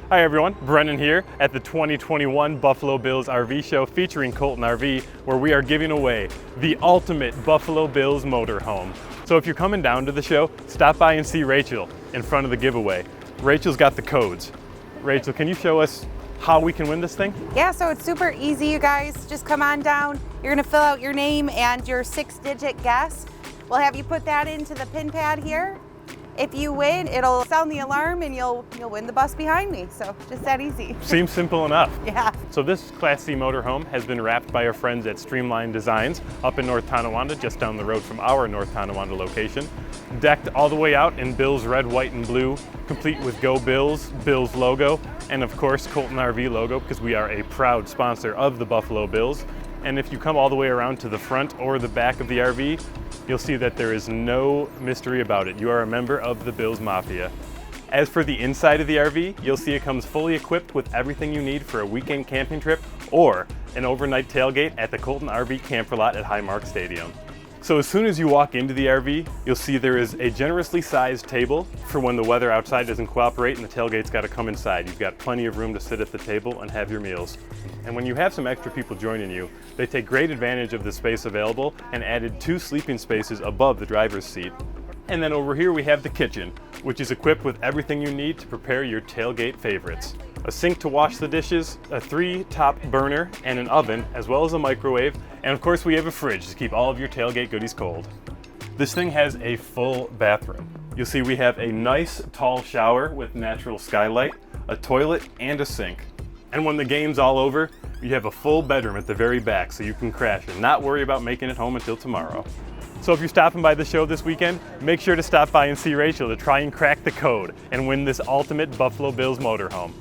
Hi everyone, Brennan here at the 2021 Buffalo Bills RV Show featuring Colton RV, where we are giving away the ultimate Buffalo Bills Motorhome. So if you're coming down to the show, stop by and see Rachel in front of the giveaway. Rachel's got the codes. Rachel, can you show us how we can win this thing? Yeah, so it's super easy, you guys. Just come on down. You're gonna fill out your name and your 6-digit guess. We'll have you put that into the pin pad here. If you win, it'll sound the alarm and you'll win the bus behind me. So just that easy. Seems simple enough. Yeah. So this Class C motorhome has been wrapped by our friends at Streamline Designs up in North Tonawanda, just down the road from our North Tonawanda location. Decked all the way out in Bills red, white, and blue, complete with Go Bills, Bills logo, and of course Colton RV logo, because we are a proud sponsor of the Buffalo Bills. And if you come all the way around to the front or the back of the RV, you'll see that there is no mystery about it. You are a member of the Bills Mafia. As for the inside of the RV, you'll see it comes fully equipped with everything you need for a weekend camping trip or an overnight tailgate at the Colton RV Camper Lot at Highmark Stadium. So as soon as you walk into the RV, you'll see there is a generously sized table for when the weather outside doesn't cooperate and the tailgate's got to come inside. You've got plenty of room to sit at the table and have your meals. And when you have some extra people joining you, they take great advantage of the space available and added 2 sleeping spaces above the driver's seat. And then over here we have the kitchen, which is equipped with everything you need to prepare your tailgate favorites. A sink to wash the dishes, a 3-top burner, and an oven, as well as a microwave, and of course we have a fridge to keep all of your tailgate goodies cold. This thing has a full bathroom. You'll see we have a nice tall shower with natural skylight, a toilet, and a sink. And when the game's all over, you have a full bedroom at the very back so you can crash and not worry about making it home until tomorrow. So if you're stopping by the show this weekend, make sure to stop by and see Rachel to try and crack the code and win this ultimate Buffalo Bills motorhome.